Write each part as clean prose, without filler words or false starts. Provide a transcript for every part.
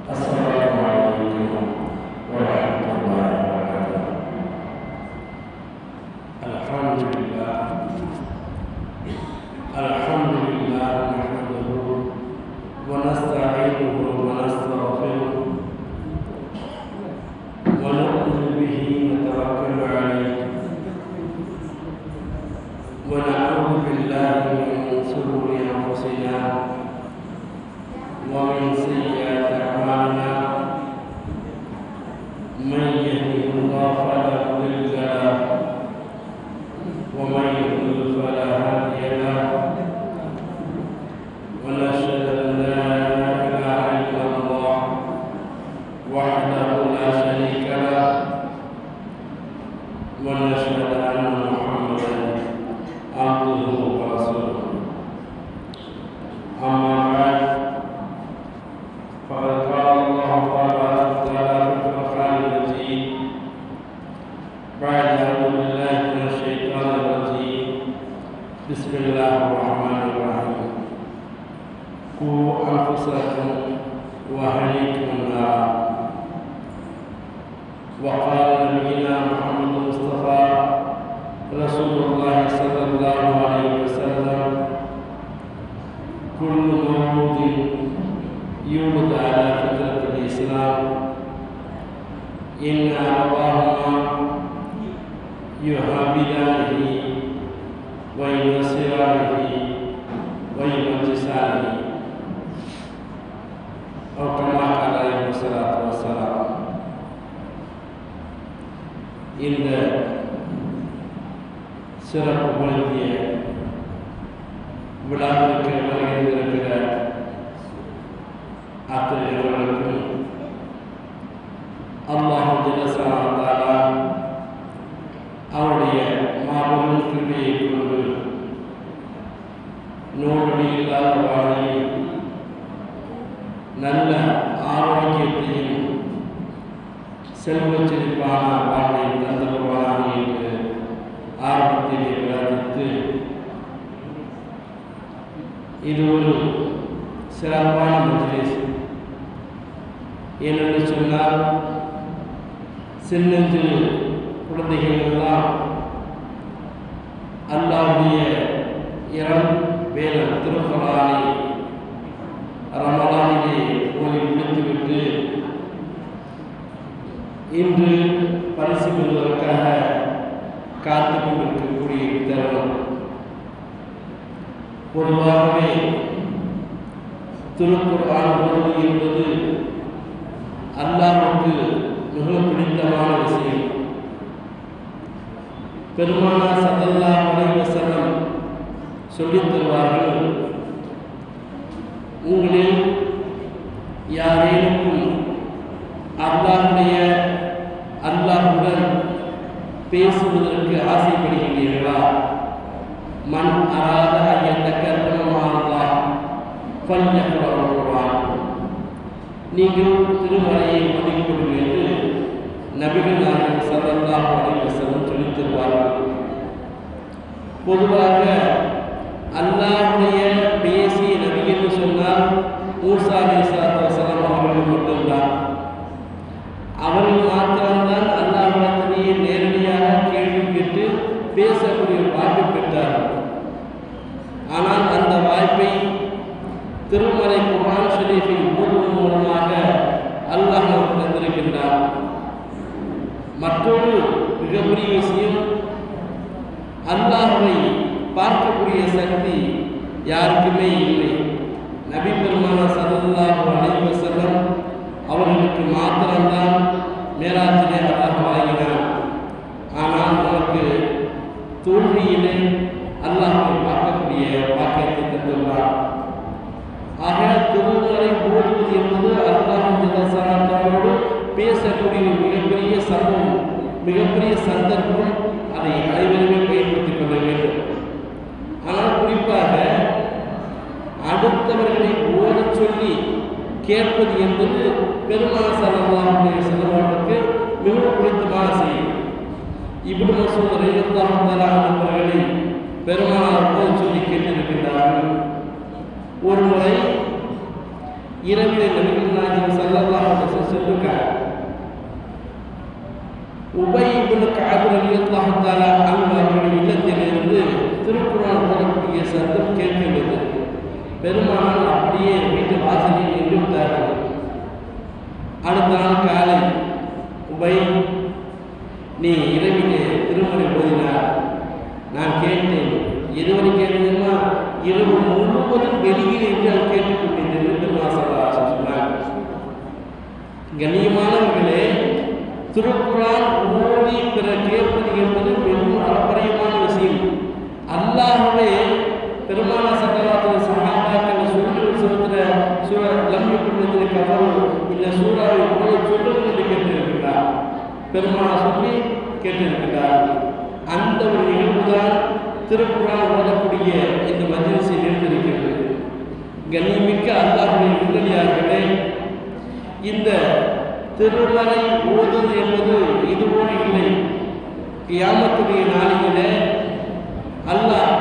Assalamualaikum warahmatullahi wabarakatuh. Alhamdulillah nahmaduhu wa nasta'inuhu wa nastaghfiruh wa nu'minu bihi wa natawakkalu alayhi wa na'udzu billahi min shururi anfusina wa min sayyiati a'malina. Man yahdihillahu fala mudilla lahu wa man yudlil fala hadiya lahu. Wa nashhadu an la ilaha illallah wahdahu la sharika lahu wa nashhadu anna Muhammadan abduhu wa rasuluh. Amma ba'd. فقد قال الله تبارك وتعالى في القرآن المجيد بعد أعوذ بالله من الشيطان الرجيم بسم الله الرحمن الرحيم قوا أنفسكم وأهليكم نارا. وقال نبينا محمد المصطفى رسول الله صلى الله عليه وسلم كل مولود يولد على فطرة الإسلام إن أبواهما يهابدانه وينصرانه ويمجسانه أو كما قال عليه الصلاة والسلام. இந்த சிறப்பு பொருந்திய விழாவிற்கு வருகின்ற ஆசிரியர்களுக்கும் அல்லாஹ் ஜல்லல்லாஹு தஆலா அவருடைய மாபெரும் கிருபையை கொண்டு நோய் இல்லாத வாழ்வையும் நல்ல ஆரோக்கியத்தையும் செல்வச் செழிப்பான வாழ்வையும் தந்தருவானாக என்று ஆரம்பத்திலே பிரார்த்தித்து, இது ஒரு சிறப்பான மஜ்லிஸ். ஏனென்று சொன்னால், சின்னஞ்சிறு குழந்தைகள் எல்லாம் அல்லாஹ்வுடைய இறம் வேதம் திருக்குர்ஆனை ரமலானிலே ஓதி முடித்துவிட்டு இன்று பரிசு பெறுவதற்காக காத்து கொண்டிருக்கக்கூடிய தருணம். பொதுவாகவே திருக்குர்ஆன் ஓதுவது என்பது அல்லாஹ்வுக்கு மிக பிடித்தமான விஷயம். பெருமானார் ஸல்லல்லாஹு அலைஹி வஸல்லம் சொல்லித் தருவார்கள், உங்களில் யாரேனுக்கும் அல்லாஹ்வுடன் பேசுவதற்கு ஆசைப்படுகிறீர்களா? மன் அராத அய்யத்தகல்லம அல்லாஹ் ஃபல்யக்ரஅல் குர்ஆன். நீங்கள் திருமறையை ஓதிக்கொள்ளுங்கள் என்று நபிகள் நாயகம் ஸல்லல்லாஹு அலைஹி வஸல்லம் சொல்லித் தருவார்கள். பொதுவாக அல்லாஹ்வுடைய பேசிய நபி என்று சொன்னால் மூசா அலைஹிஸ்ஸலாத்து வஸலாம் அவர்கள் மட்டும்தான். அவர்கள் மாத்திரம்தான் அல்லாஹ்விடத்திலேயே நேரடியாக கேள்வி கேட்டு பேசக்கூடிய வாய்ப்பு பெற்றார்கள். ஆனால் அந்த வாய்ப்பை திருமறை குர்ஆன் ஷரீஃபில் ஓதுவதன் மூலமாக அல்லாஹ் நமக்கு தந்திருக்கின்றார். மற்றொரு மிகப்பெரிய விஷயம், அல்லாஹ்வை பார்க்கக்கூடிய சக்தி யாருக்குமே இல்லை. நபி பெருமானார் ஸல்லல்லாஹு அலைஹி வஸல்லம் அவர்களுக்கு மாத்திரம்தான் மேராஜிலே அல்லாஹ் வழங்கினார். ஆனால் நமக்கு தோல்வியிலே அல்லாஹ்வை பார்க்கக்கூடிய பாக்கியத்தை தந்துள்ளார். ஆக திருமறை ஓதுவது என்பது அல்லாஹ் ஜல்லல்லாஹு பேசக்கூடிய மிகப்பெரிய சம்பவம், மிகப்பெரிய சந்தர்ப்பம். அதை அனைவருமே பயன்படுத்திக் கொள்ள வேண்டும். ஆனால் குறிப்பாக அடுத்தவர்களை ஓதச் சொல்லி கேட்பது என்பது பெருமானார் ஸல்லல்லாஹு அலைஹி வஸல்லம் அவர்களுக்கு மிகவும் பிடித்தமான செய்தி. இப்னு மஸ்ஊத் ரலியல்லாஹு தஆலா அவர்களை பெருமானார் போல் சொல்லி கேட்டிருக்கிறார்கள். ஒரு முறை இரவிலே நபிகள் நாயகம் ஸல்லல்லாஹு அலைஹி வஸல்லம் சொல்லிருக்காங்க. உபை இப்னு கஅப் ரலியல்லாஹு தஆலா அன்ஹு அவருடைய இல்லத்திலிருந்து திருக்குர்ஆன் ஓதக்கூடிய சத்தம் கேட்கிறது. பெருமானார் அப்படியே வீட்டு வாசலில் நின்று விட்டார்கள். அடுத்த நாள் காலை, உபை, நீ இரவிலே திருமறை ஓதினார். நான் கேட்டேன். எதுவரை கேட்டதுன்னா, இரவு முழுவதும் வெளியில் என்று கேட்டுக்கொண்டிருந்தது பெருமானார் சொன்னார். கண்ணியமானவர்களே, திருக்குர்ஆன் ஓதி பிற கேட்பது என்பது பெரும் அளப்பரியமான விஷயம். அல்லாஹ்வே பெருமானார் ஸல்லல்லாஹு அலைஹி வஸல்லம் சொல்லுகிற சூரா லம் யகுன் கஃபரு இந்த சூறாவை ஓதி சொல்லுங்கள் என்று கேட்டிருக்கிறார். பெருமானார் சொல்லி கேட்டிருக்கிறார். அந்த ஒரு நிகழ்வுதான் திருக்குர்ஆன் ஓதக்கூடிய இந்த மஜ்லிஸில் இருந்திருக்கிறது. கண்ணியமிக்க அல்லாஹ்வுடைய நல்லடியார்களே, இந்த திருமறை ஓதுவது என்பது இதுபோல் இல்லை. கியாமத்துடைய நாளிலே அல்லாஹ்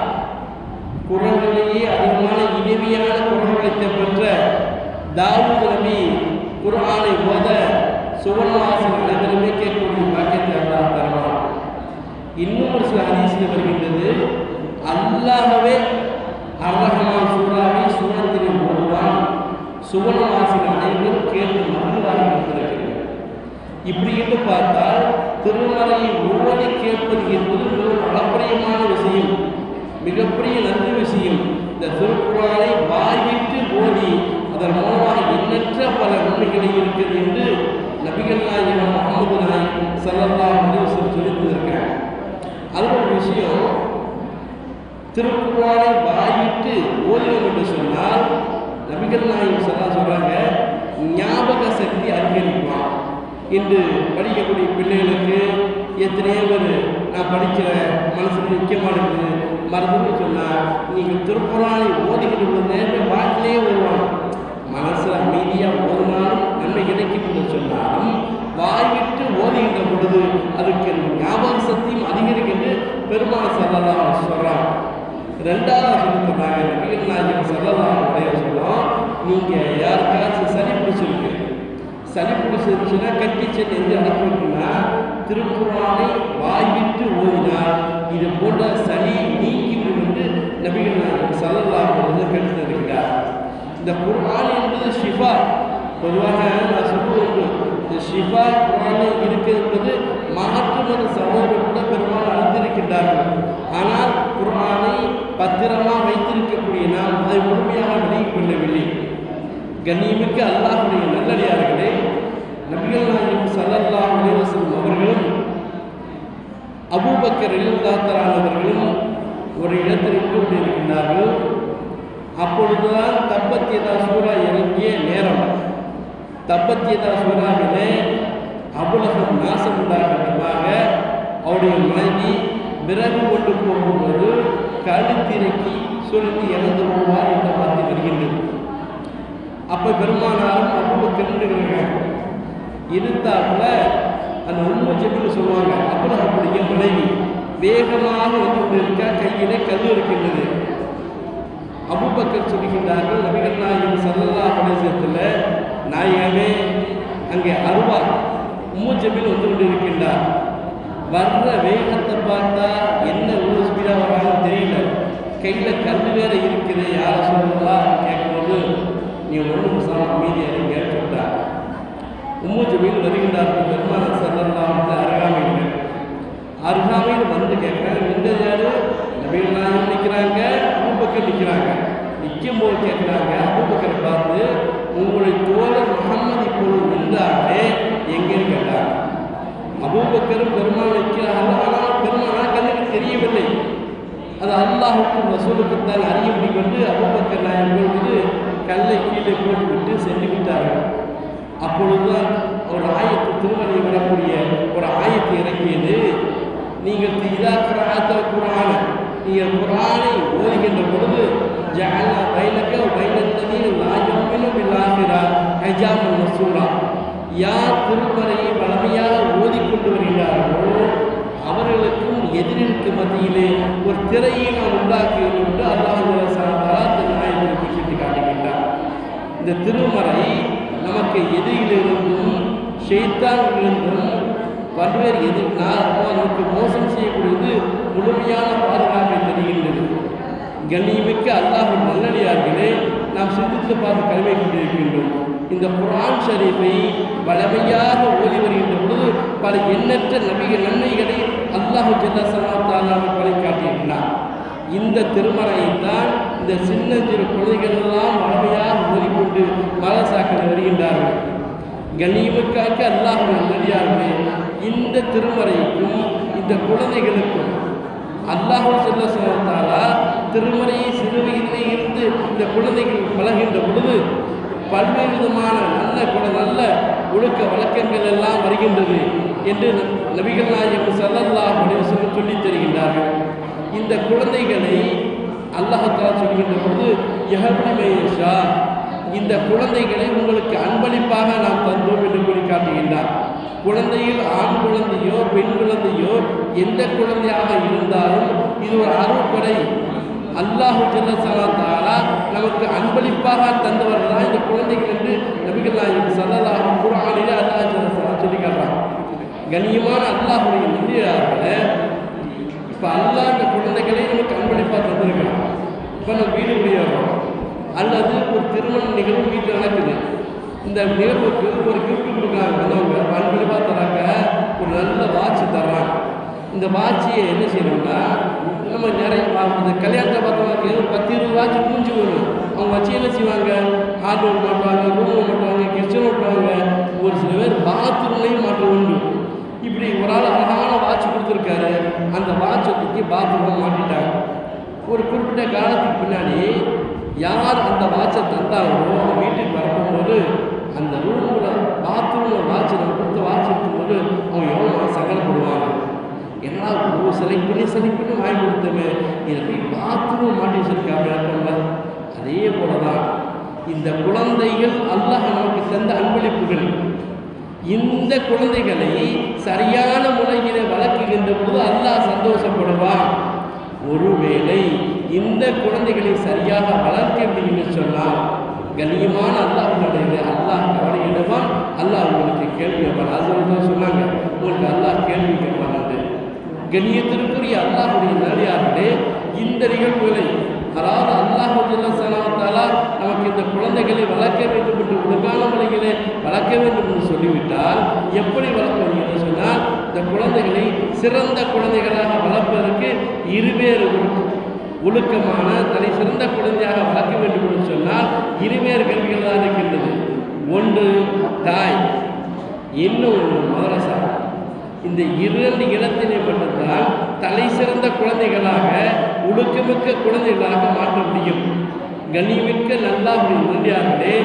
குர்ஆனிலேயே அதிகமான இனிமையான குர்ஆனை பெற்ற தாவூத் நபி குர்ஆனை ஓத சுவர்ணவாசல் அனைவருமே கேட்கக்கூடிய பாக்கியத்தை அல்லாஹ் தருவான். இன்னும் ஒரு சில ஹதீஸில் வருகின்றது, அல்லாஹ்வே அர்-ரஹ்மான் சூறாவை சூரத்திலே ஓதுவான். சுவர்ணவாசல் அனைவரும் கேட்டு மகிழ்வார்கள் இருக்கிறது. இப்படி என்று பார்த்தால் திருமறையை ஓதி கேட்பது என்பது மிகவும் அளப்பரியமான விஷயம், மிகப்பெரிய நல்ல விஷயம். இந்த திருக்குர்ஆனை வாய்விட்டு ஓதி அதன் மூலமாக எண்ணற்ற பல நன்மைகளை இருக்கிறது என்று நபிகள் நாயகம் முஹம்மது நாயகம் ஸல்லல்லாஹு அலைஹி வஸல்லம் சொல்லியிருக்கிறார். அது ஒரு விஷயம். திருக்குர்ஆனை வாய்விட்டு ஓதினோம் என்று சொன்னால் நபிகள் நாயகம் சொல்றாங்க, ஞாபக சக்தி அதிகரிப்பான். இன்று படிக்கக்கூடிய பிள்ளைகளுக்கு எத்தனையோ பேர் நான் படிக்கிற மனசுக்கு முக்கியமானது மறந்துன்னு சொன்னால், நீங்கள் திருக்குர்ஆனை ஓதிக்கிட்டு நேரம் வாக்கிலே வருவாங்க. மனசு அமைதியாக ஓதினாலும் நன்மை கிடைக்கும் என்று சொன்னாலும் வாய்விட்டு ஓதுகின்ற பொழுது அதுக்கு ஞாபக சக்தியும் அதிகரிக்கின்ற பெருமானார் ஸல்லல்லாஹு அலைஹி வஸல்லம் சொல்கிறாங்க. ரெண்டாவது சொல்லியிருக்கிறாங்க, நபிகள் நாயகம் ஸல்லல்லாஹு அலைஹி வஸல்லம், நீங்கள் யாருக்காச்சும் சளி பிடிச்சிருக்கு, சளி பிடிச்சிருச்சுன்னா கட்டிச்சு நெஞ்சு அனுப்பிட்டுனா திருக்குர்ஆனை வாய்விட்டு ஓதினால் இது போன்ற சளி நீக்கிவிடும் என்று நபிகள் நாயகம் ஸல்லல்லாஹு அலைஹி வஸல்லம் கற்றுத்தருகிறார். இந்த குர்ஆன் என்பது ஷிஃபா. பொதுவாக நான் சொல்லுவது, இந்த ஷிஃபா குர்ஆனில் இருக்கிறது என்பது மாற்று மத சகோதரர்கள் கூட பெரும்பாலும் அறிந்திருக்கின்றார்கள். ஆனால் குர்ஆனை பத்திரமாக வைத்திருக்கக்கூடிய நாம் அதை முழுமையாக விலகிக் கொள்ளவில்லை. கண்ணியமிக்க அல்லாஹ்வுடைய நல்லடியார்களே, நபிகள் நாயகம் ஸல்லல்லாஹு அலைஹி வஸல்லம் அவர்களும் அபூபக்கர் ரலியல்லாஹு தஆலா அவர்களும் ஒரு இடத்தில் இருந்து கொண்டிருக்கின்றார்கள். அப்பொழுதுதான் தப்பத் யதா சூரா இறங்கிய நேரம். தப்பத் யதா சூராவிலே அபுலஹப் நாசம் உண்டாகின்றதாக அவருடைய மனைவி விறகு கொண்டு போகும்போது கழுத்திறக்கி சுருட்டி இறந்து போவார் என்ற வார்த்தை வருகின்றது. அப்போ பெருமானாரும் அபூபக்கர் இருந்தாப்புல அந்த உம்மு ஜமீல் சொல்லுவாங்க, அபுலஹப்புடைய மனைவி வேகமாக வந்து கொண்டிருக்கா, கையிலே கல் இருக்கின்றது. அபூபக்கர் சொல்கின்றார்கள், நபிகள் நாயகம் ஸல்லல்லாஹு அலைஹி வஸல்லம், நாயகமே அங்கே அருவா உம்மு ஜமீல் வந்து கொண்டிருக்கின்றார். வர்ற வேகத்தை பார்த்தா என்ன ஒரு ஸ்பீடாக வராங்கன்னு தெரியல. கையில் கல் வேற இருக்குது. யார சொல்லலாம் கேட்கும்போது, நீ ஒன்றும் அமைதியாக இருங்க சொல்லிட்டார். உம்மு ஜமீல் வருகின்றார்கள். பெருமானார் ஸல்லல்லாஹு அலைஹி வஸல்லம் அருகாமையில் வந்து கேட்குறாங்க, இந்த யாரு? நபிகள் நாயகம் நிற்கிறாங்க, அபூபக்கர் நிற்கிறாங்க. நிற்கும் போது கேட்குறாங்க, அபூபக்கரை பார்த்து, உங்களுடைய தோழர் முஹம்மது இப்பொழுது நின்றாரே எங்கேன்னு கேட்டாங்க. அபூபக்கரும் பெருமாள் நிற்கிறார்கள். ஆனால் பெருமாள் கண்ணுக்கு தெரியவில்லை. அது அல்லாஹுக்கும் ரசூலுக்கும் தான் அறிய முடியும் என்று அபூபக்கர் நாயகம் வந்து கல்லை கீழே போட்டுவிட்டு சென்று விட்டார்கள். அப்பொழுதுதான் ஒரு ஆயத்து திருமணி வரக்கூடிய ஒரு ஆயத்து இறங்கியது. நீங்கள் இதா கிராத்த குர்ஆன, நீங்கள் குர்ஆனை ஓதுகின்ற பொழுது ஜஅல்னா பைனக வ பைனல்லதீன லா யுமினூன பில்-ஆখিরা ஹிஜாபன் மஸ்தூரா, யார் திருமறையை வளமையாக ஓதிக்கொண்டு வருகிறார்களோ அவர்களுக்கும் எதிரிற்கு மத்தியிலே ஒரு திரையை நாம் உண்டாக்குகிறோம் என்று அல்லாஹ் தஆலா தன் ஆயத்தில் குறிப்பிட்டு காட்டுகின்றார். இந்த இந்த திருமறை நமக்கு எதிரிலிருந்தும் ஷைத்தானிலிருந்தும் பல்வேறு நமக்கு மோசம் செய்யக்கூடியது முழுமையான பாதுகாப்பை தருகின்றது. கண்ணியமிக்க அல்லாஹ்வின் நல்லடியார்களே, நாம் சிந்தித்து பார்த்து கல்வி கொண்டிருக்கின்றோம். இந்த குர்ஆன் ஷரீஃபை வளமையாக ஓதி வருகின்ற பொழுது பல எண்ணற்ற நன்மைகளை அல்லாஹ் ஜல்ல ஸலாஹு வழி காட்டியிருக்கிறார். இந்த திருமறையைத்தான் இந்த சின்னஞ்சிறு குழந்தைகள் எல்லாம் வளமையாக ஓதிக்கொண்டு மதரசாக்கள் வருகின்றார்கள். கண்ணியமிக்க அல்லாஹ்வின் நல்லடியார்களே, இந்த திருமறைக்கும் இந்த குழந்தைகளுக்கும் அல்லாஹ் ஜல்ல ஸலாஹு திருமறையை சிறுவயதிலே இருந்து இந்த குழந்தைகள் பழகின்ற பொழுது பல்வேறு விதமான நல்ல ஒழுக்க வழக்கங்கள் எல்லாம் வருகின்றது என்று நபிகள் நாயகம் ஸல்லல்லாஹு அலைஹி வஸல்லம் சொல்லித் தருகின்றார்கள். இந்த குழந்தைகளை அல்லாஹ் தஆலா சொல்கின்ற பொழுது யஹ்புலிமேஷா, இந்த குழந்தைகளை உங்களுக்கு அன்பளிப்பாக நாம் தந்தோம் என்று கூறி காட்டுகின்றார். குழந்தையில் ஆண் குழந்தையோ பெண் குழந்தையோ எந்த குழந்தையாக இருந்தாலும் இது ஒரு அருள்கொடை. அல்லாஹ் ஜல்ல ஸலாஹு நமக்கு அன்பளிப்பாக தந்தவர்கள் தான் இந்த குழந்தைகள் என்று நபிகள் நாயகம் ஸல்லல்லாஹு குர்ஆனிலே அல்லாஹ் ஜல்ல ஸலாஹு சொல்லி காட்டுறான். கண்ணியமான அல்லாஹ்வுடைய நல்லடியார்களே, இப்போ அல்லாஹ் இந்த குழந்தைகளை நமக்கு அன்பளிப்பாக தந்திருக்கிறான். இப்போ நம்ம வீடு முடியாடுறோம் அல்லது ஒரு திருமண நிகழ்வு வீட்டில் நடக்குது. இந்த நிகழ்வுக்கு ஒரு கிஃப்ட் கொடுக்குறாங்க, வந்தவங்க அன்பளிப்பாக தராங்க, ஒரு நல்ல வாட்ச் தர்றாங்க. இந்த வாட்சியை என்ன செய்யணும்னா, நம்ம நிறைய இந்த கல்யாணத்தை பார்த்தோம்னா ஒரு 10-20 வாட்சி பூஞ்சி வரும். அவங்க வச்சு என்ன செய்வாங்க, ஹார்ட்வேர் மாட்டுவாங்க, ரூம் மாட்டுவாங்க, கிச்சன் மாட்டுவாங்க, ஒரு சில பேர் பாத்ரூம்லையும் மாற்ற உண்டு. இப்படி ஒரு ஆள் அழகான வாட்ச் கொடுத்துருக்காரு, அந்த வாட்சை தூக்கி பாத்ரூமில் மாட்டிட்டாங்க. ஒரு குறிப்பிட்ட காலத்துக்கு பின்னாடி யார் அந்த வாட்சை தந்தாங்களோ அவங்க வீட்டுக்கு வரப்போகும்போது அந்த ரூமில் பாத்ரூமில் வாட்ச் நம்ம கொடுத்த வாட்ச் இருக்கும்போது அவங்க எவ்வளோ சங்கடப்படுவாங்க. ஏன்னா செலக்ட் பண்ணி வாங்கி கொடுத்தோமே, இதை போய் பாத்ரூம் மாட்டி வச்சிருக்காங்க. அதே போல தான் இந்த குழந்தைகள் அல்லாஹ் நமக்கு தந்த அன்பளிப்புகள். இந்த குழந்தைகளை சரியான முறையிலே வளர்க்குகின்ற போது அல்லாஹ் சந்தோஷப்படுவான். ஒருவேளை இந்த குழந்தைகளை சரியாக வளர்க்கவில்லை என்று சொன்னால் கண்ணியமான அல்லாஹ்வுடைய அல்லாஹ் கவலையிடுவான். அல்லாஹ் உங்களுக்கு கேள்வி கேட்பான். அது சொன்னாங்க, உங்களுக்கு அல்லாஹ் கேள்வி கேட்பான். கண்ணியத்திற்குரிய அல்லாஹ்வுடைய நல்லடியார்களே, இந்த நிகழ்வுகளை அதாவது அல்லாஹ் ஜல்ல ஸலாஹு நமக்கு இந்த குழந்தைகளை வளர்க்க வேண்டும் என்று ஒழுங்கான முறையிலே வளர்க்க வேண்டும் என்று சொல்லிவிட்டால் எப்படி வளர்ப்பது என்று சொன்னால், இந்த குழந்தைகளை சிறந்த குழந்தைகளாக வளர்ப்பதற்கு இருவேறு ஒழுக்கமான தலை சிறந்த குழந்தையாக வளர்க்க வேண்டும் என்று சொன்னால் இருவேறு கல்விகள் தான் இருக்கின்றது. ஒன்று தாய், இன்னொன்று மதரசா. இந்த இரண்டு இடத்திலே மட்டும்தான் தலை சிறந்த குழந்தைகளாக ஒழுக்கமிக்க குழந்தைகளாக மாற்ற முடியும். கண்ணியமிக்க நல்லாவுடைய நன்றியார்களே,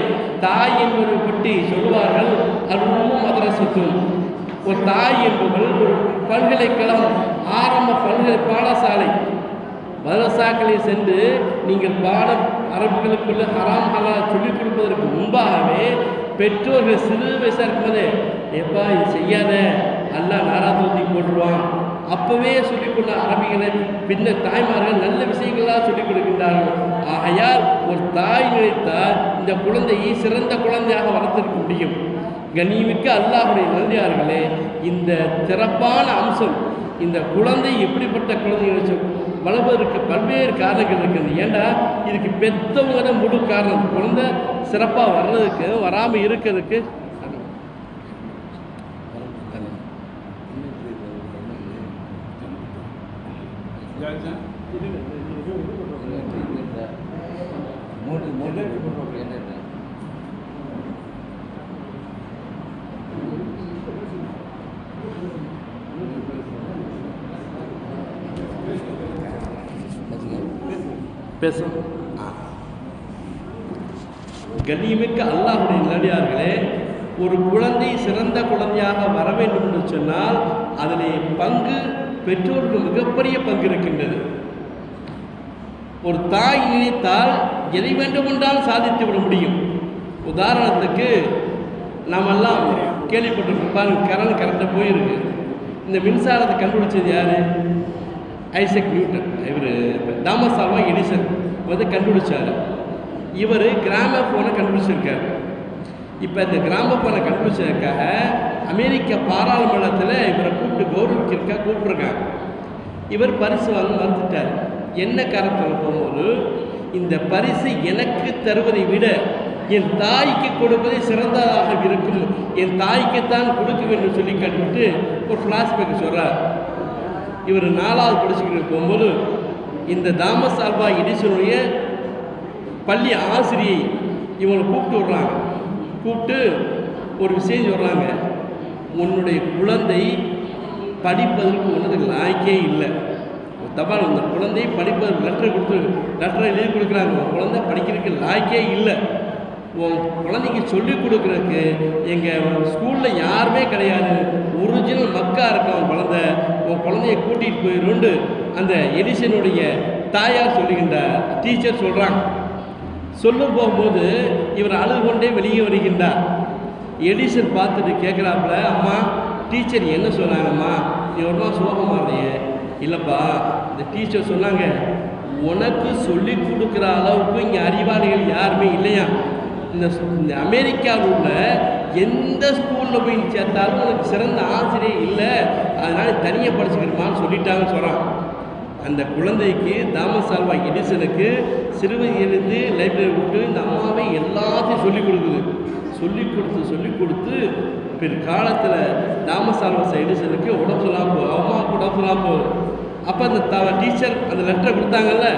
தாய் என்பதை பற்றி சொல்வார்கள், அதுவும் மதரசத்தும். ஒரு தாய் என்பவள் ஒரு பல்கலைக்கழகம், ஆரம்ப பாடசாலை மதரசாக்களை சென்று நீங்கள் பாடம் அரபுகளுக்குள்ள ஹராம் ஹலால் சொல்லிக் கொடுப்பதற்கு முன்பாகவே பெற்றோர்கள் சிறு வயசாக இருக்கும்போதே எப்பா இது செய்யாத அல்லாஹ் நாராதூத்தி போட்டுருவான் அப்போவே சொல்லிக்கொண்ட அரபிகளை பின்ன தாய்மார்கள் நல்ல விஷயங்களாக சொல்லிக் கொடுக்கின்றார்கள். ஆகையால் ஒரு தாய் நினைத்தால் இந்த குழந்தையை சிறந்த குழந்தையாக வளர்த்திருக்க முடியும். கண்ணியமிக்க அல்லாஹ்வுடைய நல்லடியார்களே, இந்த சிறப்பான அம்சம் இந்த குழந்தை எப்படிப்பட்ட குழந்தைகளை வளர்வதற்கு பல்வேறு காரணங்கள் இருக்குது. ஏண்டா இதுக்கு பெற்றவங்க தான் முழு காரணம். குழந்தை சிறப்பாக வர்றதுக்கு வராமல் இருக்கிறதுக்கு பேசும். கண்ணியமிக்க அல்லாஹ்வுடைய நல்லடியார்களே, ஒரு குழந்தை சிறந்த குழந்தையாக வர வேண்டும் என்று சொன்னால் அதிலே பங்கு பெற்றோருக்கு மிகப்பெரிய பங்கு இருக்கின்றது. ஒரு தாய் நினைத்தால் எதை வேண்டுமென்றால் சாதித்து விட முடியும். உதாரணத்துக்கு நாமெல்லாம் கேள்விப்பட்டிருப்பாங்க, கரண்ட் கரெக்டாக போயிருக்கு. இந்த மின்சாரத்தை கண்டுபிடிச்சது யார்? Isaac Newton. இவர் தாமஸ் ஆல்வா எடிசன் வந்து கண்டுபிடிச்சார். இவர் கிராமஃபோனை கண்டுபிடிச்சிருக்கார். இப்போ இந்த கிராமஃபோனை கண்டுபிடிச்சதுக்காக அமெரிக்க பாராளுமன்றத்தில் இவரை கூப்பிட்டு கௌரவிக்கிறதுக்காக கூப்பிட்ருக்காங்க. இவர் பரிசு வாங்க மறுத்துட்டார். என்ன காரணத்தில் போகும்போது, இந்த பரிசு எனக்கு தருவதை விட என் தாய்க்கு கொடுப்பதே சிறந்ததாக இருக்கும், என் தாய்க்குத்தான் கொடுக்க வேண்டும் சொல்லி கேட்டுவிட்டு ஒரு ஃப்ளாஷ்பேக் சொல்கிறார். இவர் 4வது படிச்சுக்கிட்டு போகும்போது இந்த தாமஸ் ஆல்வா எடிசனுடைய பள்ளி ஆசிரியை இவங்களை கூப்பிட்டு விடுறாங்க. கூப்பிட்டு ஒரு விஷயம் சொல்கிறாங்க, உன்னுடைய குழந்தை படிப்பதற்கு ஒன்றுக்கு லாய்க்கே இல்லை. தபால் அந்த குழந்தை படிப்பதற்கு லெட்டர் எழுதி கொடுக்குறாங்க. உன் குழந்தை படிக்கிறதுக்கு லாய்க்கே இல்லை. உன் குழந்தைக்கு சொல்லிக் கொடுக்குறதுக்கு எங்கள் ஸ்கூலில் யாருமே கிடையாது, ஒரிஜினல் மக்கா இருக்கான் குழந்தை, உன் குழந்தைய கூட்டிகிட்டு போயிருந்து அந்த எடிசனுடைய தாயார் சொல்லுகின்றார். டீச்சர் சொல்கிறாங்க. சொல்லும் போகும்போது இவர் அழுது கொண்டே வெளியே வருகின்றார். எடிசன் பார்த்துட்டு கேட்குறாப்புல, அம்மா டீச்சர் என்ன சொன்னாங்கம்மா, நீ ஒரு நாள் சோகமாக இல்லையே? இல்லைப்பா, இந்த டீச்சர் சொன்னாங்க, உனக்கு சொல்லி கொடுக்குற அளவுக்கு இங்கே அறிவாளிகள் யாருமே இல்லையா, இந்த அமெரிக்காவில் உள்ள எந்த ஸ்கூலில் போய் சேர்த்தாலும் உனக்கு சிறந்த ஆசிரியர் இல்லை, அதனால் தனியாக படிச்சுக்கிறமான்னு சொல்லிட்டாங்கன்னு சொல்கிறான். அந்த குழந்தைக்கு தாமஸ் ஆல்வா எடிசனுக்கு சிறுவயதிலிருந்து லைப்ரரி விட்டு இந்த அம்மாவை எல்லாத்தையும் சொல்லிக் கொடுக்குது. சொல்லிக் கொடுத்து பிற்காலத்தில் தாமஸ் ஆல்வா எடிசனுக்கு உடம்பு சொல்லாமல் போகுது, அம்மாவுக்கு உடம்பு சொல்லாமல் போகுது. அப்போ அந்த டீச்சர் அந்த லெட்டரை கொடுத்தாங்கல்ல,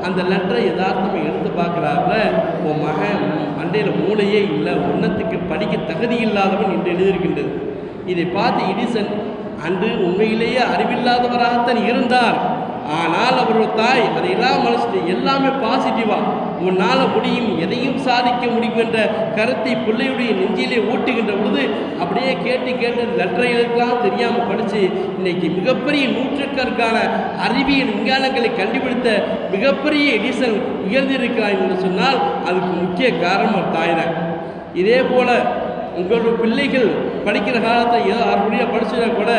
அந்த லெட்டரை யதார்த்தமாக எடுத்து பார்க்குறாப்புல, உன் மகன் மண்டையில் மூளையே இல்லை, உன்னத்துக்கு படிக்க தகுதி இல்லாதவன் என்று எழுதியிருக்கின்றது. இதை பார்த்து எடிசன் அன்று உண்மையிலேயே அறிவில்லாதவராகத்தான் இருந்தார். ஆனால் அவரோட தாய் அதையெல்லாம் மனசு எல்லாமே பாசிட்டிவாக உன்னால் முடியும், எதையும் சாதிக்க முடியும் என்ற கருத்தை பிள்ளையுடைய நெஞ்சிலே ஊட்டுகின்ற பொழுது அப்படியே கேட்டு லெட்டரை எழுதலாம் தெரியாமல் படித்து இன்னைக்கு மிகப்பெரிய நூற்றுக்கணக்கான அறிவியல் விஞ்ஞானங்களை கண்டுபிடித்த மிகப்பெரிய எடிசன் உயர்ந்திருக்கிறான் என்று சொன்னால் அதுக்கு முக்கிய காரணம் தாய் தான். இதே போல் உங்களுடைய பிள்ளைகள் படிக்கிற காலத்தை ஏதோ 6 மணியாக படிச்சா கூட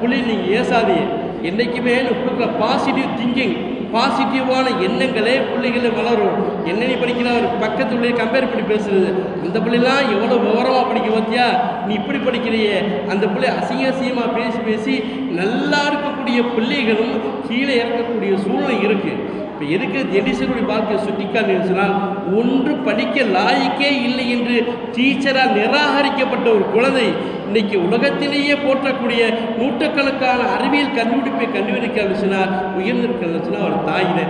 புள்ளி நீங்கள் ஏசாதீங்க. என்றைக்குமே கொடுக்குற பாசிட்டிவ் திங்கிங், பாசிட்டிவான எண்ணங்களே பிள்ளைகளை வளரும். என்ன நீ படிக்கிற ஒரு பக்கத்து பிள்ளையை கம்பேர் பண்ணி பேசுறது, அந்த பிள்ளைலாம் எவ்வளோ விவரமாக படிக்க பார்த்தியா, நீ இப்படி படிக்கிறியே, அந்த பிள்ளை அசிங்கமாக பேசி நல்லா இருக்கக்கூடிய பிள்ளைகளும் கீழே இறக்கக்கூடிய சூழ்நிலை இருக்குது. இப்போ எதுக்கு எடிசனுடைய வாழ்க்கையை சுட்டிக்கால் சொன்னால், ஒன்று படிக்க லாய்க்கே இல்லை என்று டீச்சரால் நிராகரிக்கப்பட்ட ஒரு குழந்தை இன்னைக்கு உலகத்திலேயே போற்றக்கூடிய நூற்றுக்கணக்கான அறிவியல் கண்டுபிடிக்க சொன்னால் உயர்ந்திருக்கிறது சொன்னால் அவர் தாயின.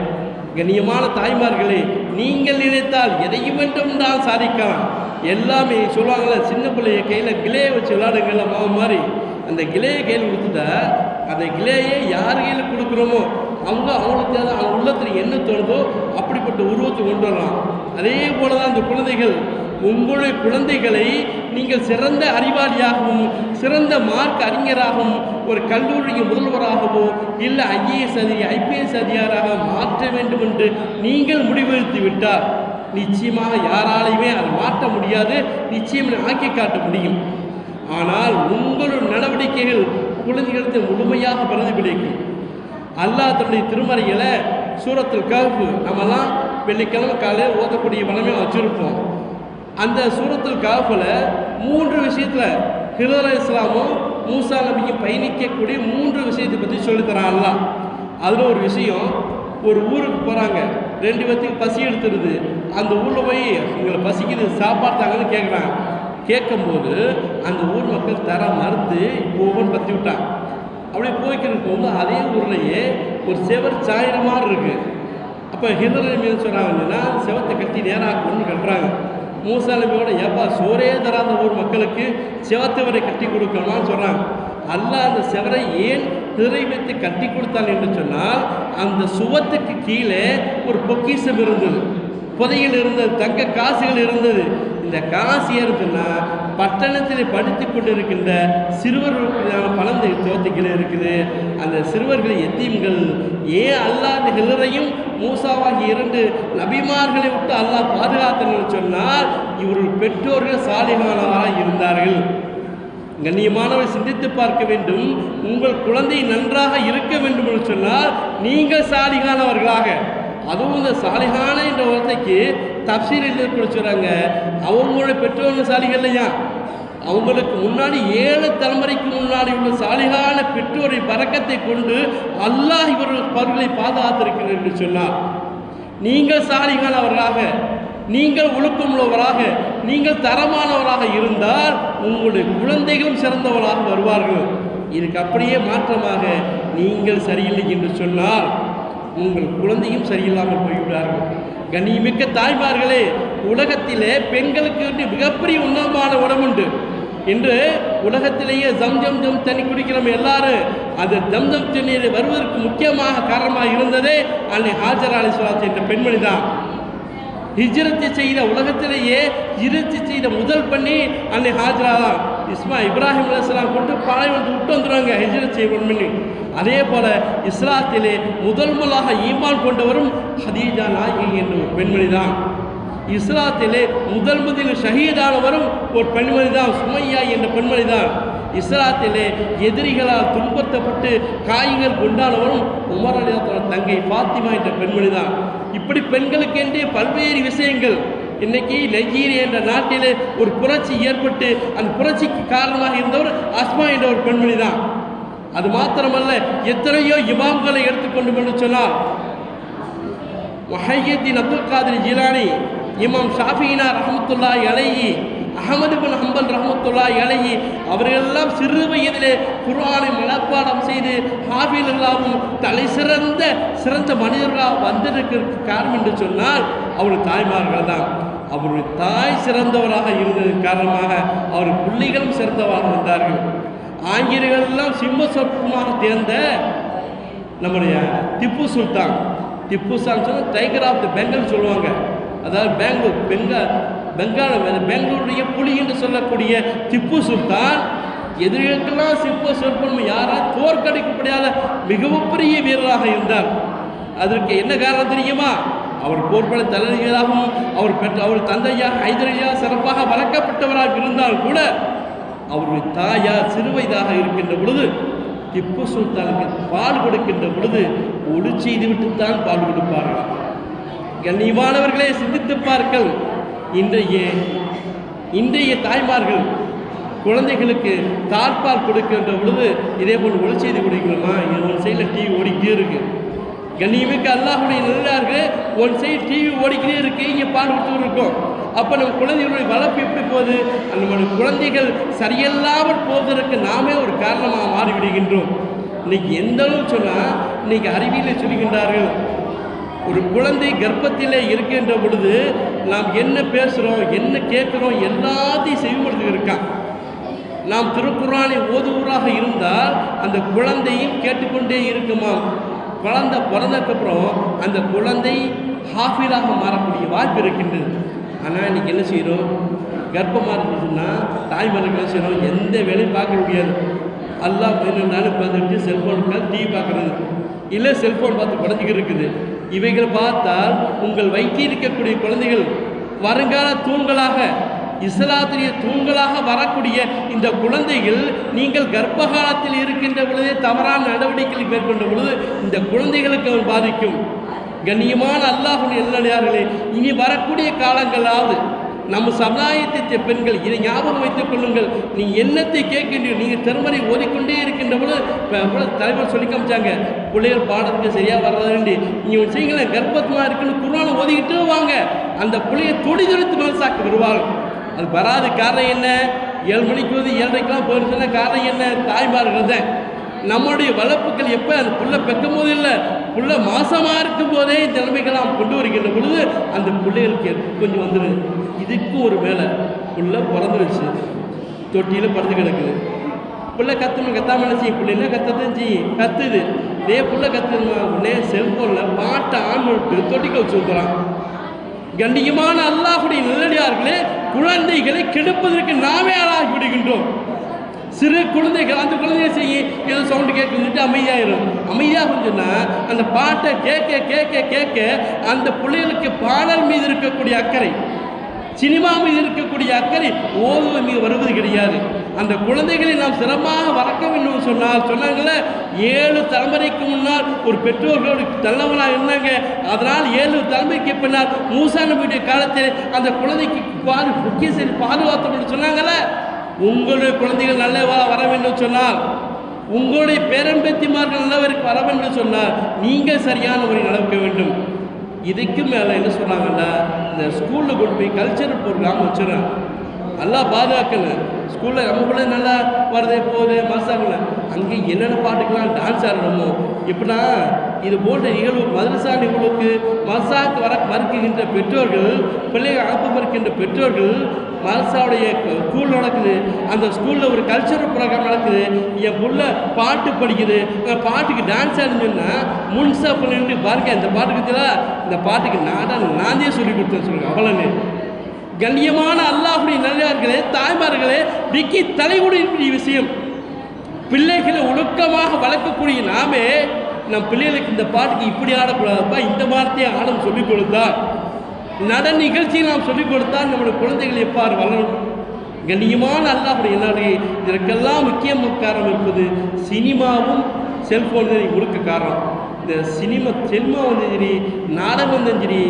கண்ணியமான தாய்மார்களே, நீங்கள் நினைத்தால் எதையும் வேண்டும் தான் சாதிக்கலாம். எல்லாமே சொல்லுவாங்கள்ல, சின்ன பிள்ளைய கையில் கிளையை வச்சு விளையாடுங்கள மாவு மாதிரி, அந்த கிளையை கையில் கொடுத்துட்டா அந்த கிளையை யார் கையில் கொடுக்குறோமோ அவங்களுக்கு அவங்க உள்ளத்தில் என்ன தோணுதோ அப்படிப்பட்ட உருவத்தை கொண்டு வரலாம். அதே போல தான் அந்த குழந்தைகள், உங்களுடைய குழந்தைகளை நீங்கள் சிறந்த அறிவாளியாகவும் சிறந்த மார்க் அறிஞராகவும் ஒரு கல்லூரியின் முதல்வராகவோ இல்லை IPS அதிகாரியாக மாற்ற வேண்டும் என்று நீங்கள் முடிவெடுத்து விட்டால் நிச்சயமாக யாராலையுமே அதை மாற்ற முடியாது, நிச்சயம் ஆக்கி காட்ட முடியும். ஆனால் உங்களுடைய நடவடிக்கைகள் குழந்தைகளுக்கு முழுமையாக பிரதிபலிக்கும். அல்லாஹ் தன்னுடைய திருமறைகளை சூரத்துல் கஹ்ஃப் நம்மலாம் வெள்ளிக்கிழமை காலையில் ஓதக்கூடிய வளமையாக வச்சுருப்போம். அந்த சூரத்துல் கஹ்ஃபில் 3 விஷயத்தில் ஹிதர் அலைஹிஸ்ஸலாமும் மூசா நபியும் பயணிக்கக்கூடிய 3 விஷயத்தை பற்றி சொல்லித்தரான் அல்லாஹ். அதில் ஒரு விஷயம், ஒரு ஊருக்கு போகிறாங்க, 2 பேர்த்துக்கு பசி எடுத்துருது. அந்த ஊரில் போய் எங்களை பசிக்குது சாப்பாடு தாங்கன்னு கேட்குறாங்க. கேட்கும்போது அந்த ஊர் மக்கள் தர மறுத்து ஒவ்வொன்று பற்றி விட்டாங்க. அப்படியே போய்க்கிட்டு போது அதே ஊர்லேயே ஒரு செவர் சாயிற மாதிரி இருக்குது. அப்போ ஹிதர் நபி சொல்கிறாங்கன்னா செவத்தை கட்டி நேராக கொண்டு கட்டுறாங்க. மூசா நபியோட ஏப்பா சோரே தராத ஊர் மக்களுக்கு செவத்தவரை கட்டி கொடுக்கணும்னு சொல்கிறாங்க. அல்லாஹ் அந்த செவரை ஏன் திரை வைத்து கட்டி கொடுத்தாள் என்று சொன்னால், அந்த சுவத்துக்கு கீழே ஒரு பொக்கிஷம் இருந்தது, புதையில் இருந்தது, தங்க காசுகள் இருந்தது. இந்த காசு ஏறுதுன்னா பட்டணத்தில் படித்து கொண்டு இருக்கின்ற சிறுவர்களுக்கான பணம் சுவத்துக்கள் இருக்குது. அந்த சிறுவர்கள் எத்தீம்கள். ஏன் அல்லாஹ் அந்த ஹிதரையும் மூசாவாகி 2 நபிமார்களை விட்டு அல்லாஹ் பாதுகாத்தன்னு சொன்னால், இவர்கள் பெற்றோர்கள் சாலிஹானவராக இருந்தார்கள். கண்ணியமானவர் சிந்தித்து பார்க்க வேண்டும். உங்கள் குழந்தை நன்றாக இருக்க வேண்டும் என்று சொன்னால் நீங்கள் சாலிகானவர்களாக, அதுவும் இந்த சாலிகான என்ற வார்த்தைக்கு தப்சீரில் கூட சொல்கிறாங்க, அவங்களோட பெற்றோர்கள் சாலிகள் இல்லையா, அவங்களுக்கு முன்னாடி 7 தலைமுறைக்கு முன்னாடி உள்ள சாலிகான பெற்றோரை பரக்கத்தை கொண்டு அல்லாஹ் அவர்களை பாதுகாத்திருக்கிறார் என்று சொன்னார். நீங்கள் சாலிகானவராக, நீங்கள் ஒழுக்கமுள்ளவராக, நீங்கள் தரமானவராக இருந்தால் உங்களுடைய குழந்தைகளும் சிறந்தவராக வருவார்கள். இதுக்கு அப்படியே மாற்றமாக நீங்கள் சரியில்லை என்று சொன்னால் உங்கள் குழந்தையும் சரியில்லாமல் போய்விடார்கள். கண்ணியமிக்க தாய்மார்களே, உலகத்திலே பெண்களுக்கு மிகப்பெரிய உன்னதமான உணவு உண்டு. இன்று உலகத்திலேயே ஜம்ஜம் தண்ணி குடிக்கிறோம் எல்லாரும். அது ஜம்ஜம் தண்ணீர் வருவதற்கு முக்கியமாக காரணமாக இருந்ததே அன்னை ஹாஜரா அலைஹிஸ்ஸலாம் என்ற பெண்மணி தான். ஹிஜ்ரத்தை செய்த உலகத்திலேயே ஹிஜ்ரத்தை செய்த முதல் பண்ணி அன்னை ஹாஜரா தான். இப்ராஹிம் அலைஹிஸ்ஸலாம் கொண்டு பாலைவனத்தை விட்டு வந்துடுவாங்க ஹிஜ்ரத் செய்ய பண்ணி. அதே போல இஸ்லாத்திலே முதலாக ஈமான் கொண்டவரும் ஹதீஜா நாயகி என்ற ஒரு பெண்மணி தான். இஸ்லாத்திலே முதலில் ஷஹீதானவரும் ஒரு பெண்மணி தான், சுமையா என்ற பெண்மணி தான். இஸ்லாத்திலே எதிரிகளால் துன்பத்தப்பட்டு காயங்கள் கொண்டானவரும் உமர் ரலியல்லாஹு தங்கை ஃபாத்திமா என்ற பெண்மணி தான். இப்படி பெண்களுக்கென்றே பல்வேறு விஷயங்கள். இன்னைக்கு நைஜீரியா என்ற நாட்டிலே ஒரு புரட்சி ஏற்பட்டு அந்த புரட்சிக்கு காரணமாக இருந்தவர் அஸ்மா என்ற ஒரு பெண்மணி தான். அது மாத்திரமல்ல, எத்தனையோ இமாம்களை எடுத்துக்கொண்டு சொன்னால் முஹையீன் அப்துல் காதிர் ஜிலானி, இமாம் ஷாஃபிஈனா ரஹ்மத்துல்லாஹி அலைஹி, அஹமது பின் ஹம்பல் ரஹ்மத்துல்லாஹி அலைஹி அவர்களெல்லாம் சிறு வயதிலே குர்ஆனை மனப்பாடம் செய்து ஹாஃபில்களாகவும் தலை சிறந்த மனிதர்களாக வந்திருக்கிறதுக்கு காரணம் என்று சொன்னால் அவருடைய தாய்மார்கள் தான். அவருடைய தாய் சிறந்தவராக இருந்ததன் காரணமாக அவர் பிள்ளைகளும் சிறந்தவராக இருந்தார்கள். ஆங்கிலேயர்களெல்லாம் சிம்ம சொற்பமாக தேர்ந்த நம்முடைய திப்பு சுல்தான் சொன்னால் டைகர் ஆஃப் தி பெங்கால் சொல்லுவாங்க. அதாவது பெங்களூருடைய புலி என்று சொல்லக்கூடிய திப்பு சுல்தான் எதிரிகளுக்கெல்லாம் சிப்ப சொற்பம் யாரால் தோற்கடிக்க முடியாத மிகவும் பெரிய வீரராக இருந்தார். அதற்கு என்ன காரணம் தெரியுமா? அவர் போர்பட தலைவராகவும் அவர் தந்தையாக ஹைதரையா சிறப்பாக வளர்க்கப்பட்டவராக இருந்தால் கூட அவருடைய தாயார் சிறுவயதாக இருக்கின்ற பொழுது திப்பு சுல்தானுக்கு பால் கொடுக்கின்ற பொழுது ஒளி செய்துவிட்டுத்தான் பால் கொடுப்பார்கள். கண்ணியமானவர்களே, சிந்தித்துப்பார்கள். இன்றைய தாய்மார்கள் குழந்தைகளுக்கு தாழ்பால் கொடுக்கின்ற பொழுது இதே போல் ஒளி செய்து கொடுக்கணுமா? இது ஒரு சைடில் டிவி ஓடிக்கிட்டே இருக்கு. கண்ணியமிக்க அல்லாஹ்வுடைய நல்லடியார்களே, ஒரு சைடு டிவி ஓடிக்கிட்டே இருக்கு, இங்கே பால் கொடுத்துட்டு இருக்கோம். அப்போ நம்ம குழந்தைகளுடைய வளர்ப்பு எப்படி போகுது? நம்மளுடைய குழந்தைகள் சரியில்லாமல் போவதற்கு நாமே ஒரு காரணமாக மாறிவிடுகின்றோம். இன்னைக்கு எந்த அளவு சொன்னால் இன்னைக்கு அறிவியலில் சொல்கின்றார்கள், ஒரு குழந்தை கர்ப்பத்திலே இருக்கின்ற பொழுது நாம் என்ன பேசுகிறோம், என்ன கேட்குறோம், எல்லாத்தையும் செய்வதற்கு இருக்கான். நாம் திருக்குர்ஆனை ஓதுவராக இருந்தால் அந்த குழந்தையும் கேட்டுக்கொண்டே இருக்குமாம். குழந்தை பிறந்ததுக்கப்புறம் அந்த குழந்தை ஹாஃபிலாக மாறக்கூடிய வாய்ப்பு இருக்கின்றது. ஆனால் இன்றைக்கி என்ன செய்கிறோம்? கர்ப்பமாக இருந்துச்சுன்னா தாய்மார்கள் என்ன செய்கிறோம்? எந்த வேலையும் பார்க்க முடியாது. எல்லாம் வேணும்னாலும் உட்காந்துட்டு செல்ஃபோன் டிவி பார்க்குறது, இல்லை செல்ஃபோன் பார்த்து குழந்தைகள் இருக்குது. இவைகளை பார்த்தால் உங்கள் வயிற்றில் இருக்கக்கூடிய குழந்தைகள் வருங்கால தூண்களாக, இஸ்லாத்திரிய தூண்களாக வரக்கூடிய இந்த குழந்தைகள் நீங்கள் கர்ப்ப காலத்தில் இருக்கின்ற பொழுதே தவறான நடவடிக்கைகள் மேற்கொண்ட பொழுது இந்த குழந்தைகளுக்கு அவன் பாதிக்கும். கண்ணியமான அல்லாஹ்வுடைய நல்லடியார்களே, இனி வரக்கூடிய காலங்களாவது நம்ம சமுதாயத்தை பெண்கள் இதை ஞாபகம் வைத்துக் கொள்ளுங்கள். நீங்கள் என்னத்தை கேட்கின்றீர்கள்? நீங்கள் திருமறை ஓதிக்கொண்டே இருக்கின்ற பொழுது தலைவர் சொல்லி காமிச்சாங்க, பிள்ளைகள் பாடத்துக்கு சரியாக வர்றதுண்டி நீங்கள் செய்யுங்களேன், கர்ப்பமாக இருக்குன்னு குர்ஆனை ஓதிக்கிட்டே வாங்க, அந்த பிள்ளையை துடிதுடித்து மனசாக்கி வருவார்கள். அது வராது காரணம் என்ன? 7 மணிக்கு வந்து 7:30க்கெலாம் போயிருச்சுன்னா காரணம் என்ன? தாய்மார்கள் தான். நம்முடைய வளர்ப்புகள் எப்போ அந்த புள்ளை பெக்கும் போது இல்லை, புள்ளை மாசமாக இருக்கும் போதே இந்த நிலைமைகளாம் கொண்டு வருகின்ற பொழுது அந்த பிள்ளைகளுக்கு கொஞ்சம் வந்துடுது. இதுக்கும் ஒரு மேலே புள்ளை பிறந்துருச்சு, தொட்டியில் படுத்து கிடக்குது. புள்ளை கத்தாமல் என்ன செய்யும்? பிள்ளைன்னா கத்தத்தான் செய்யும், கத்துது. இதே புள்ளை கத்துமா உடனே செல்ஃபோனில் பாட்டை ஆன் பண்ணிட்டு தொட்டிக்க வச்சு வந்துடுறான். கண்ணியமான அல்லாஹ்வுடைய நல்லடியார்களே, குழந்தைகளை கெடுப்பதற்கு நாமே ஆளாகி விடுகின்றோம். சிறு குழந்தைகள் அந்த குழந்தைய செய்யும் ஏதோ சவுண்டு கேட்குதுட்டு அமைதியாயிரும். அமைதியாக சொன்னால் அந்த பாட்டை கேட்க கேட்க கேட்க அந்த பிள்ளைகளுக்கு பாடல் மீது இருக்கக்கூடிய அக்கறை, சினிமா மீது இருக்கக்கூடிய அக்கறை ஓதுவ மீது வருவது கிடையாது. அந்த குழந்தைகளை நாம் சிரமமாக வளர்க்க வேண்டும் சொன்னாங்கல்ல, 7 தலைமுறைக்கு முன்னால் ஒரு பெற்றோர்களோடு நல்லவனாக இருந்தாங்க. அதனால் 7 தலைமுறைக்கு பின்னால் மூசா நபியுடைய காலத்தில் அந்த குழந்தைக்கு முக்கிய சரி பாதுகாத்தோம்னு சொன்னாங்கல்ல. உங்களுடைய குழந்தைகள் நல்ல வர வேண்டும் சொன்னால், உங்களுடைய பேரம்பேத்திமார்கள் நல்லவருக்கு வர வேண்டும் சொன்னால், நீங்கள் சரியான முறையில் நடக்க வேண்டும். இதுக்கு மேலே என்ன சொல்கிறாங்கன்னா, இந்த ஸ்கூலில் கொண்டு போய் கல்ச்சரல் ப்ரோக்ராம் வச்சுருக்காங்க. நல்லா பாதுகாக்கணும். ஸ்கூலில் நம்ம பிள்ளை நல்லா வருது போகுது மனசாகல, அங்கே என்னென்ன பாட்டுக்கெல்லாம் டான்ஸ் ஆடணுமோ. எப்படின்னா இது போன்ற நிகழ்வு மதரசா நிகழ்வுக்கு மதரசாவுக்கு வர மறுக்கின்ற பெற்றோர்கள், பிள்ளைகள் அனுப்ப மறுக்கின்ற பெற்றோர்கள், மதரசாவுடைய ஸ்கூல் நடக்குது, அந்த ஸ்கூலில் ஒரு கல்ச்சரல் ப்ரோக்ராம் நடக்குது, என் புள்ள பாட்டு படிக்குது, பாட்டுக்கு டான்ஸ் ஆடுங்கன்னா முன்சா பண்ணிட்டு பாருங்க, இந்த பாட்டுக்கு இந்த பாட்டுக்கு நானே சொல்லி கொடுத்தேன்னு சொல்லுங்கள். அவ்வளோன்னு கண்ணியமான அல்லாஹுடைய நல்லவர்களே, தாய்மார்களே, விக்கி தலைமுடிய விஷயம். பிள்ளைகளை ஒழுக்கமாக வளர்க்கக்கூடிய நாமே நம் பிள்ளைகளுக்கு இந்த பாட்டுக்கு இப்படி ஆடக்கூடாதுப்பா, இந்த மாதிரியே ஆடம் சொல்லிக் கொடுத்தா, நட நிகழ்ச்சியில் நாம் சொல்லிக் கொடுத்தா நம்முடைய குழந்தைகள் எவ்வாறு வளரும்? கண்ணியமான அல்லாஹுடைய நல்லவர்களே, இதற்கெல்லாம் முக்கிய காரணம் இருப்பது சினிமாவும் செல்ஃபோன் முழுக்க காரணம். இந்த சினிமா வந்து சரி, நாடகம் வந்து சரி,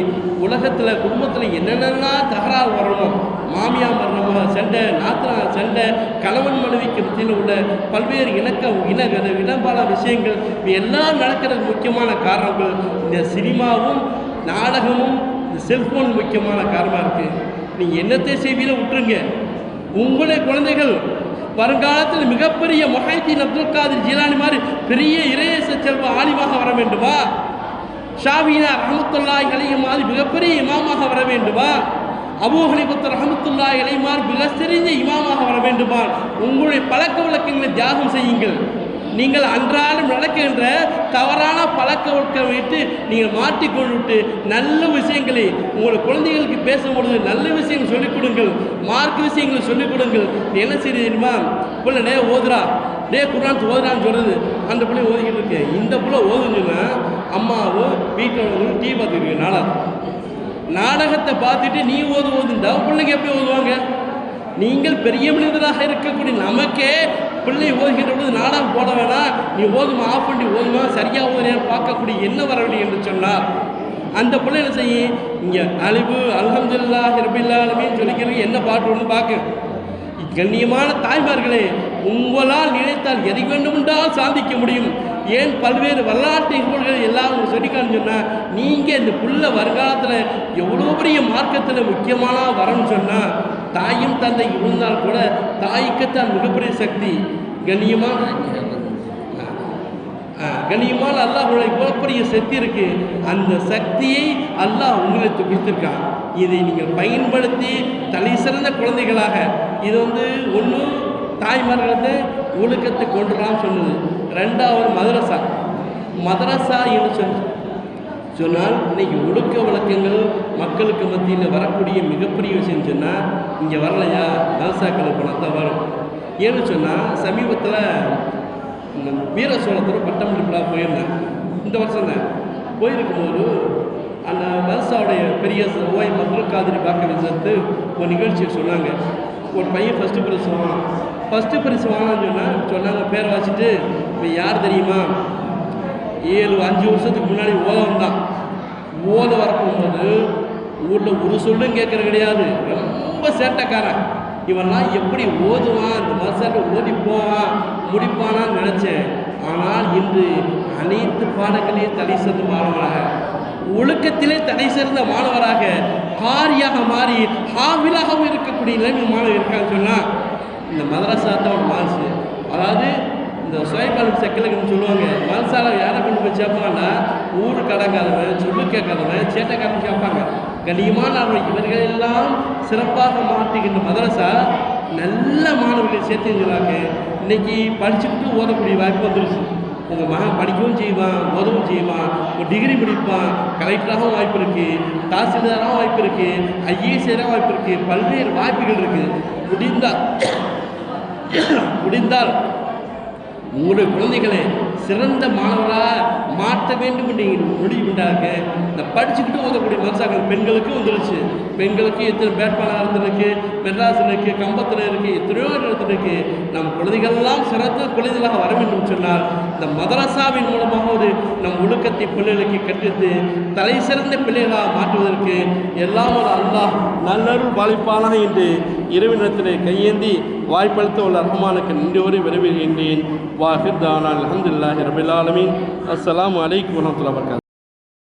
உலகத்தில் குடும்பத்தில் என்னென்னலாம் தகராறு வரணும், மாமியா மரணமோ சண்டை, நாத்தனா சண்டை, கணவன் மனைவிக்கு மத்தியில் உள்ள பல்வேறு இனபால விஷயங்கள் எல்லாம் நடக்கிறதுக்கு முக்கியமான காரணங்கள் இந்த சினிமாவும் நாடகமும் இந்த செல்ஃபோன் முக்கியமான காரணமாக இருக்குது. நீங்கள் என்னத்தை செய்வீங்க விட்டுருங்க. உங்களுடைய குழந்தைகள் வருங்காலத்தில் மிகப்பெரிய முஹைதீன் அப்துல் காதிர் ஜீலானி மாதிரி பெரிய இறையேச செல்வ ஆலிமாக வர வேண்டுமா? ஷாஃபிஈ ரஹ்மத்துல்லாஹி அலைஹி மாதிரி மிகப்பெரிய இமாமாக வர வேண்டுமா? அபூ ஹனீஃபா ரஹ்மத்துல்லாஹி அலைஹி மாதிரி மிக தெரிஞ்ச இமாமாக வர வேண்டுமா? உங்களுடைய பழக்க வழக்கங்களை தியாகம் செய்யுங்கள். நீங்கள் அன்றாடம் நடக்கின்ற தவறான பழக்க வழக்கம் வைத்து நீங்கள் மாற்றிக்கொண்டு நல்ல விஷயங்களை உங்கள் குழந்தைகளுக்கு பேசும்பொழுது நல்ல விஷயங்கள் சொல்லிக் கொடுங்கள், மார்க் விஷயங்களை சொல்லிக் கொடுங்கள். என்ன செய்ய தெரியுமா? பிள்ளை ஓதுரா குர்ஆன் ஓதுறான்னு சொல்கிறது, அந்த பிள்ளை ஓதிக்கிட்டு இருக்கு. இந்த பிள்ளை ஓதுங்கன்னா அம்மாவும் வீட்டில் டீ பார்த்துருக்கனால நாடகத்தை பார்த்துட்டு நீ ஓதுந்தா பிள்ளைங்க எப்படி ஓதுவாங்க? நீங்கள் பெரிய மனிதராக இருக்கக்கூடிய நமக்கே பிள்ளை ஓதுகின்ற பொழுது நாடகம் போட வேணாம், நீ ஓதுமா ஆஃப் பண்ணி ஓதுமா சரியாக ஓதுறேன்னு பார்க்கக்கூடிய என்ன வரவில்லை என்று சொன்னார். அந்த பிள்ளை என்ன செய்யும்? இங்கே அலிபு அல்ஹம்துலில்லாஹி ரப்பில் ஆலமீன் சொல்லிக்கிறதுக்கு என்ன பாட்டு ஒன்று பார்க்க. கண்ணியமான தாய்மார்களே, உங்களால் நினைத்தால் எதை வேண்டுமென்றால் சாதிக்க முடியும். ஏன் பல்வேறு வரலாற்று நிகழ்வுகள் எல்லாம் சொல்லிக்கான்னு சொன்னால், நீங்கள் இந்த புள்ள வருங்காலத்தில் எவ்வளோ பெரிய மார்க்கத்தில் முக்கியமான வரணும்னு சொன்னால், தாயும் தந்தை இருந்தால் கூட தாய்க்குத்தான் மிகப்பெரிய சக்தி. கண்ணியமான அல்லாஹ்வுடைய மிகப்பெரிய சக்தி இருக்குது. அந்த சக்தியை அல்லாஹ் உங்களுக்கு கொடுத்துருக்கான். இதை நீங்கள் பயன்படுத்தி தலை சிறந்த குழந்தைகளாக, இது ஒன்று தாய்மார்களது ஒழுக்கத்தை கொண்டுலாம் சொன்னது. ரெண்டாவது மதரசா என்று சொன்னால் இன்னைக்கு ஒழுக்க வழக்கங்கள் மக்களுக்கு மத்தியில் வரக்கூடிய மிகப்பெரிய விஷயம் சொன்னால், இங்கே வரலையா மதரசாக்கள் போனால் தான் வரும். ஏன்னு சொன்னால் சமீபத்தில் வீர சோழத்தோட பட்டமளிப்புலாக போயிருந்தேன். இந்த வருஷம் தான் போயிருக்கும்போது அந்த மதரசாவுடைய பெரிய ஓய் அப்துல் காதிர் பார்க்க விசத்து ஒரு நிகழ்ச்சியை சொன்னாங்க. ஒரு பையன் ஃபஸ்ட்டு பரிசு வாங்கினான்னு சொன்னாங்க. பேரை வச்சுட்டு இப்போ யார் தெரியுமா, 5 வருஷத்துக்கு முன்னாடி வந்தான். வரப்போகும்போது ஊரில் ஒரு சொல்லும் கேட்குற கிடையாது, ரொம்ப சேட்டைக்காரன். இவன்லாம் எப்படி ஓதுவான், இந்த மதரசாவை ஓதி போவான் முடிப்பானான்னு நினச்சேன். ஆனால் இன்று அனைத்து பாடங்களையும் தடை சிறந்த மாணவராக, ஒழுக்கத்திலே தடை சிறந்த மாணவராக, ஹாரியாக மாறி ஹாவிலாகவும் இருக்கக்கூடிய நிலைமை மாணவர் இருக்கான்னு சொன்னால், இந்த மதரசா தான் ஒரு மாசு. அதாவது இந்த சுயபாலன் செக்கலுக்குன்னு சொல்லுவாங்க. மதரசாவில் யாரை கொண்டு போய் சேர்ப்பாங்கன்னா, ஊரு கடங்காதவன், சொல்லு கேட்காதவன், சேட்டைக்காரன் கேட்பாங்க. கண்ணியமான இவர்கள் எல்லாம் சிறப்பாக மாற்றுகின்ற மதரசா நல்ல மாணவர்களை சேர்த்துங்கிறாங்க. இன்றைக்கி படிச்சுக்கிட்டு ஓதக்கூடிய வாய்ப்பு வந்துருச்சு. உங்கள் மகன் படிக்கவும் செய்வான், ஓதவும் செய்வான், ஒரு டிகிரி படிப்பான், கலெக்டராகவும் வாய்ப்பு இருக்குது, தாசில்தாராகவும் வாய்ப்பு இருக்குது, ஐஏஎஸ்ஆராகவும் வாய்ப்பு இருக்குது, பல்வேறு வாய்ப்புகள் இருக்குது. முடிந்தால் உங்களுடைய குழந்தைகளை சிறந்த மாணவராக மாற்ற வேண்டும் என்று முடிவு உண்டாக இந்த படிச்சுக்கிட்டு ஓதக்கூடிய மனசாக்கள் பெண்களுக்கும் வந்துருச்சு. பெண்களுக்கு எத்தனை பேட்பானாக இருந்திருக்கு, மெட்ராஸில் இருக்குது, கம்பத்தில் இருக்குது, எத்தனையோ இடத்துல இருக்குது. நம் குழந்தைகள்லாம் சிறந்த குழந்தைகளாக வர வேண்டும் சொன்னால் இந்த மதரசாவின் மூலமாக நம் ஒழுக்கத்தை பிள்ளைகளுக்கு கற்பித்து தலை சிறந்த பிள்ளைகளாக மாற்றுவதற்கு எல்லாம் ஒரு அல்லாஹ் நல்லருள் வாய்ப்பானாக என்று இறைவனிடத்திலே கையேந்தி வாய்ப்பளித்த உள்ள ரஹ்மானுக்கு நன்றியோடு விரைவுகின்றேன். வாஹிர் தானா அல்ஹம்துலில்லாஹி ரபில் ஆலமீன். அஸ்ஸலாமு அலைக்கும் வரஹ்மத்துல்லாஹி வபரகாத்துஹு.